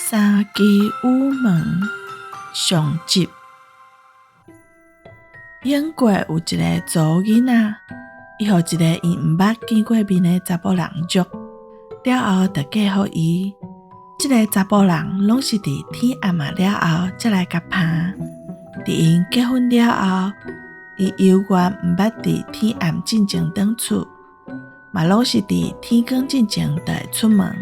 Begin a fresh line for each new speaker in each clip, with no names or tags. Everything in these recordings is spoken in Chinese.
三更午门上集。英国有一个查某囡仔，伊予一个伊毋捌见过面的查甫人约，了后就嫁予伊。这个查甫人拢是伫天暗啊了后才来甲拍。伫因结婚了后，伊犹原毋捌伫天暗进前转厝，嘛拢是伫天光进前就会出门。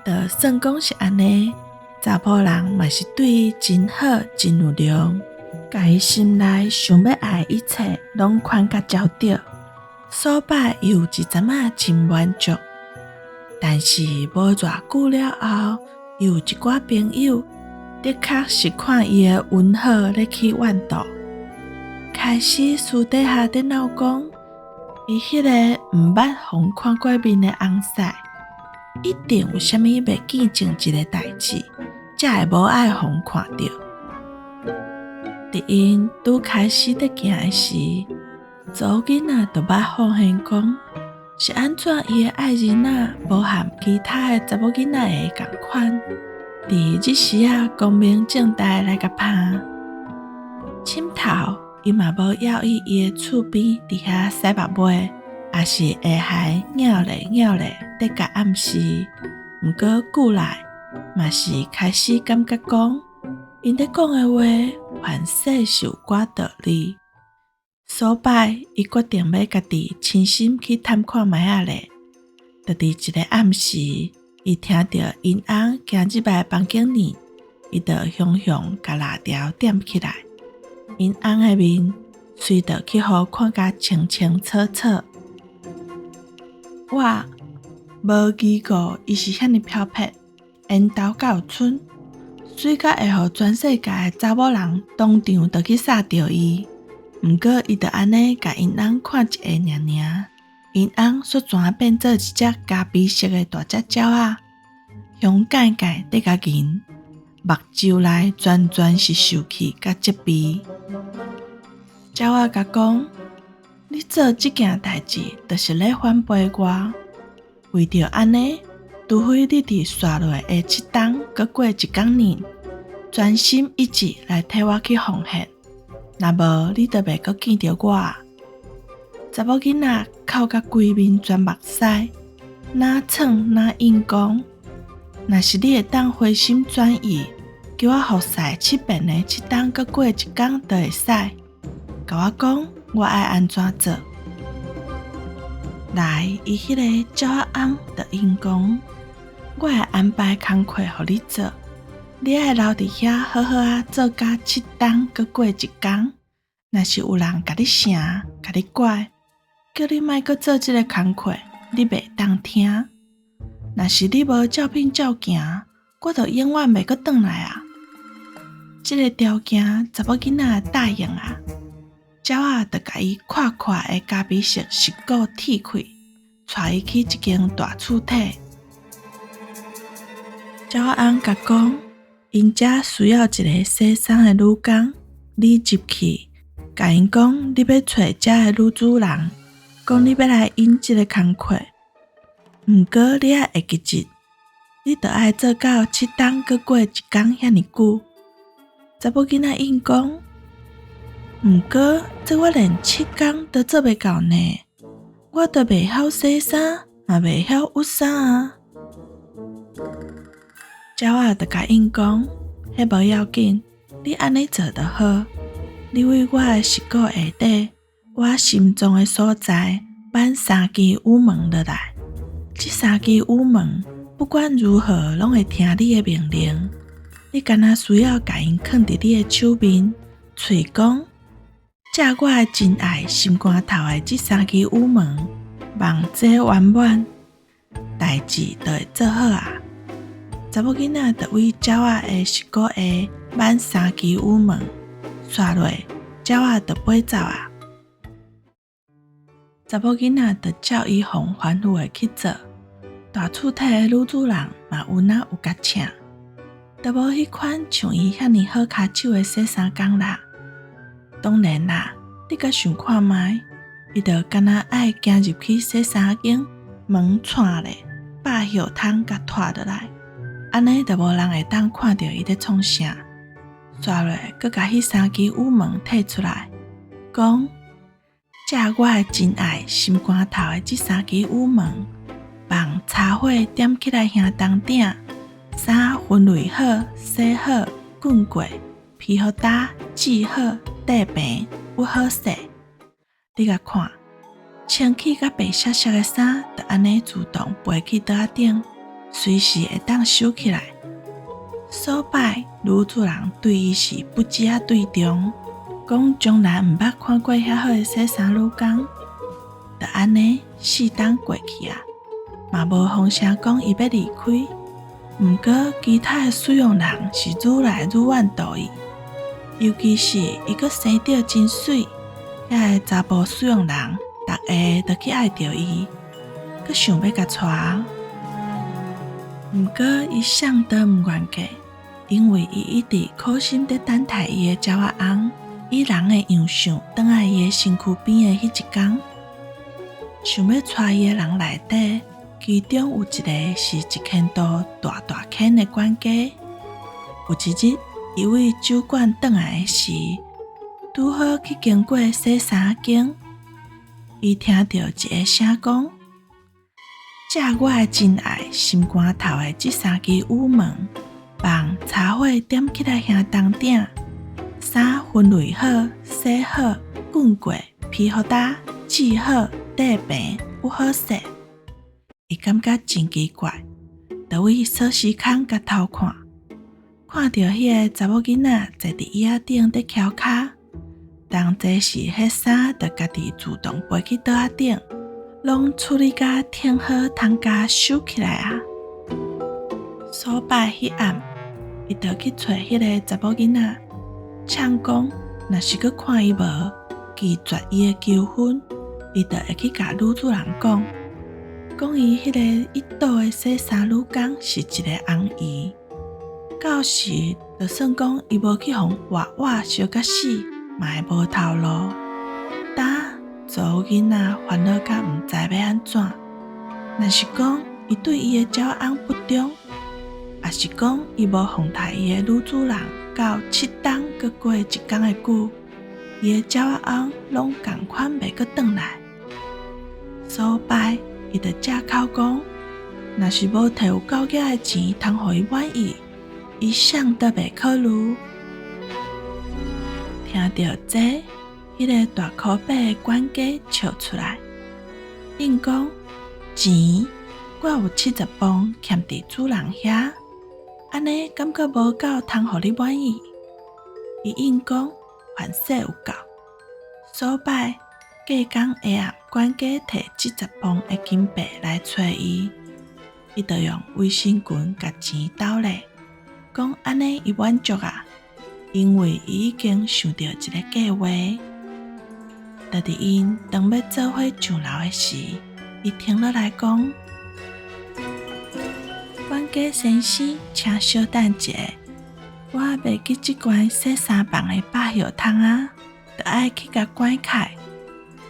就算讲是安尼，查甫人嘛是对伊真好真有量，甲伊心内想要爱一切拢款甲照着。所摆伊有一阵仔真满足，但是无偌久了后，伊有一寡朋友的确是看伊的运好咧去怨妒，开始私底下在闹讲，伊迄个毋捌互看过面的翁婿，一定有啥物袂见前一个代志，才会无爱互看到。伫因拄开始在行的时，查某囡仔就捌放现讲，是安怎伊的爱人仔无含其他的查某囡仔会共款，伫即时啊光明正大来甲拍。佚头伊嘛无要伊的厝边伫遐洗目尾，也是下海拗咧拗咧在甲暗示。毋过久来嘛是开始感觉讲，因咧讲的话凡事是有寡道理。所摆伊决定要家己亲身去探看卖仔咧，就伫一个暗时，伊听到因翁行入来房间里，伊就雄雄甲蜡条点起来。因翁的面随着去互看甲清清楚楚。我无疑过伊是遐尼漂泊，缘投到村，水甲会互全世界的查某人当场就去杀着伊。毋过伊就安尼甲因翁看一下尔，因翁煞全变做一只咖啡色的大只鸟仔，香盖盖在甲银，目睭内全是受气甲责备。鸟仔甲讲：你做即件代志，就是咧反背我。为着安尼，除非你伫刷落的7冬，搁过一工年，专心一致来替我去奉献。若无，你就袂阁见着我。查某囡仔哭甲规面全目屎，哪嗆哪硬讲，若是你会当回心转意，叫我服侍7遍的7冬，搁过一工就会使。甲我讲，我爱安怎做？来，伊迄个鸟仔翁就应讲，我会安排工课互你做。你爱留伫遐好好啊做甲7冬，搁过一工。若是有人甲你声，甲你怪，叫你莫搁做即个工课，你袂当听。若是你无照品照行，我就永远袂搁转来啊！即个条件，查某囡仔答应啊。鸟仔就甲伊快快的咖啡色石鼓剃开，带伊去一间大厝体。鸟仔翁甲讲，因遮需要一个洗衫的女工，你入去，甲因讲你要找遮的女主人，讲你要来应即个工课。毋过你爱会记日，你就爱做到7冬搁过一工遐尼久。查某囡仔应讲，毋过这我连7工都做袂到呢，我都袂晓洗衫，嘛袂晓熨衫啊。鸟仔就甲因讲，迄无要紧，你安尼做就好。你为我的石鼓下底，我心中的所在，挽3支羽毛落来。这3支羽毛，不管如何，拢会听你的命令。你干那需要甲因放伫你的手面，喙讲，借我的真爱心肝头的这3支羽毛，望这圆满，代志就会做好啊。查某囡仔就为鸟仔的石鼓下挽3支羽毛，刷落，鸟仔就飞走啊。查某囡仔就照伊奉吩咐的去做。大厝体的女主人嘛有哪有甲请，都无迄款像伊遐尼好骹手的洗衫工啦。当然啦，你甲想看觅，伊就敢若爱行入去洗衫间，门串咧，把叶桶甲拖落来，安尼就无人会当看到伊在创啥。刷落，佮甲迄3支羽毛摕出来，讲：这我的真爱心肝头的这3支羽毛，放柴火点起来兄当顶，衫分类好、洗好、滚过、披好打、系好、缀平，有好势。你甲看，穿起甲白色色的衫，就安尼自动飞去桌仔顶，随时会当收起来。所摆女主人对伊是不止啊对重，讲从来毋捌看过遐好的洗衫女工，就安尼4冬过去啊，嘛无风声讲伊要离开。毋过其他的使用人是愈来愈怨妒伊，尤其是伊阁生得真水，遐个查甫使用人逐个都去爱着伊，阁想要甲娶。毋过伊谁都毋愿嫁，因为伊一直苦心在等待伊的鸟仔翁以人的样相倒来伊的身躯边的迄一天。想要娶伊的人内底，其中有一个是1,000多大大坑的管家。有一日，伊为酒馆倒来的时，拄好去经过洗衫间，伊听到一个声讲：这我的真爱心肝头的这3支羽毛，放柴火点起来兄当顶，衫分类好、洗好、滚过、披好打、系好、缀平，有好势。伊感觉真奇怪，就为锁匙孔甲偷看，看到迄个查某囡仔坐伫椅仔顶在翘骹，当这时迄衫就家己自动飞去桌仔顶，拢处理甲挺好，通甲收起来啊。所摆迄暗，伊就去找迄个查某囡仔，呛讲若是阁看伊无，拒绝伊的求婚，伊就会去甲女主人讲伊迄个伊倒的洗衫女工是一个翁姨。到时就算讲伊无去互活烧甲死，嘛会无头路。查某囡仔烦恼甲毋知要安怎。若是讲伊对伊的鸟仔翁不忠，也是讲伊无奉待伊的女主人，到7冬阁过1天的久，伊的鸟仔翁拢共款袂阁转来。所摆伊就借口讲，若是无摕有够额的钱通互伊满意，伊谁都袂考虑。听到这，迄个大箍白的管家笑出来，应讲钱我有70磅欠伫主人遐，安尼感觉无够通互你满意。伊应讲凡事有够。所摆隔天下暗，管家摕70磅的金币来找伊，伊就用卫生巾甲钱斗咧，讲安尼伊满足啊，因为伊已经想到一个计划。就伫因当要做伙上楼的时，伊停落来讲：管家先生，请稍等一下，我袂记即罐洗衫房的百叶窗啊，就爱去甲关开。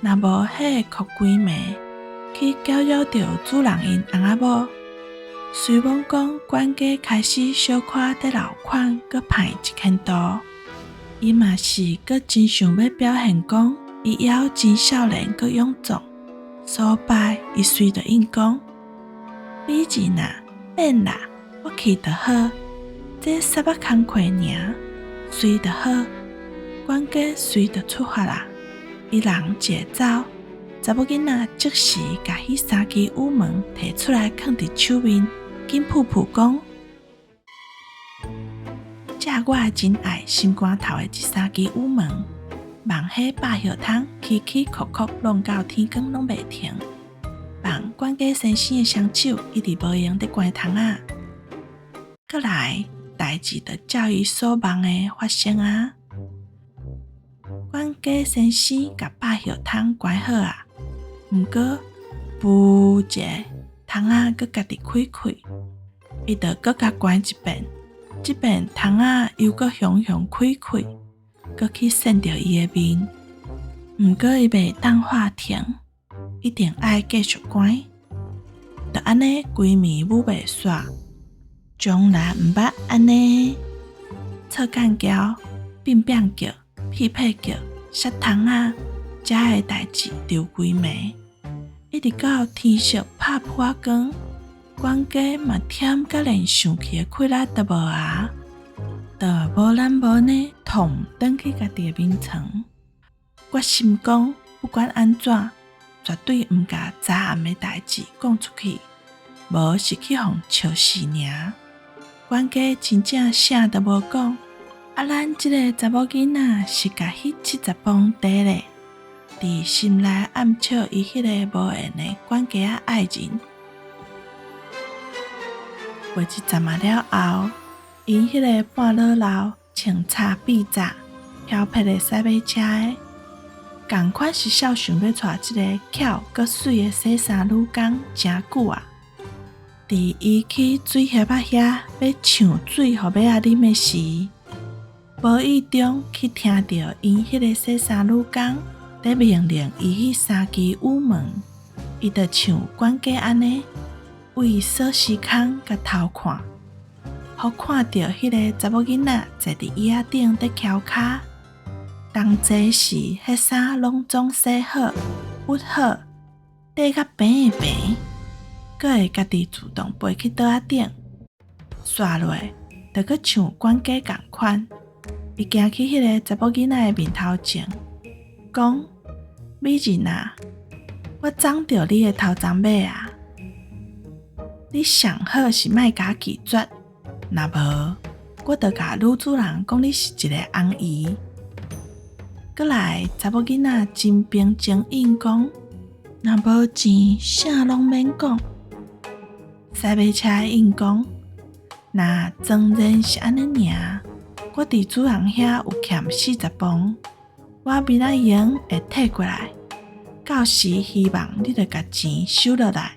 若无迄个哭鬼妹去搅扰到主人因翁仔某，随往讲管家开始小可在老款，阁判1,000多。伊嘛是阁真想要表现讲，伊还真少年阁勇壮。所摆伊随着应讲：美人啊，免啦，我去就好，这3百工课尔，随就好。管家随就出发啦。伊人一走，查某囡仔即时甲迄3支羽毛摕出来，放伫手面，紧噗噗讲：这我的真爱心肝头的这3支羽毛，望迄百叶窗起起哭哭，弄到天光拢袂停。望管家先生的双手一直无用伫关窗啊。过来，代志就照伊所望的发生啊。管家先生甲百叶窗关好啊，毋过噗一下，窗仔阁家己开开，伊就阁甲关一遍，即遍窗仔又阁向开开，阁去闪着伊的面。毋过伊袂当话停，一定爱继续关，就安尼规暝舞袂煞。从来毋捌安尼错干交、变变叫、屁屁叫、摔窗仔，遮个代志留规暝，一直到天色拍破光，管家嘛忝甲连想去的气力都无啊，就无男无女，痛转去家己的眠床，决心讲不管安怎，绝对毋甲昨暗的代志讲出去，无是去互笑死尔。管家真正啥都无讲，咱即个查某囡仔是甲迄70磅地咧，伫心内暗笑伊迄个无缘的管家仔爱人。过一阵仔了后，因迄个半老老、穿插笔扎、飘撇的驶马车的，同款是孝顺要带即个巧搁水的洗衫女工真久啊。伫伊去水盒仔遐要抢水互马仔啉的时，无意中去听到因迄个洗衫女工咧命令伊迄3支屋门，伊就像管家安尼，为锁匙孔甲偷看，互看到迄个查某囡仔坐伫椅仔顶伫翘骹，同齐时迄衫拢总洗好、熨好，缀甲平的平，阁会家己自动飞去桌仔顶，刷落就阁像管家共款。伊行去迄个查某囡仔的面头前，讲：美人啊，我撞到你的头鬃尾啊！你上好是莫甲我拒绝，若无，我就甲女主人讲你是一个翁姨。阁来，查某囡仔真平真硬讲：若无钱，啥拢免讲。驶马车的硬讲：若当然是安尼尔，我伫主人遐有欠40磅，我明仔用会退过来，到时希望你着甲钱收落来。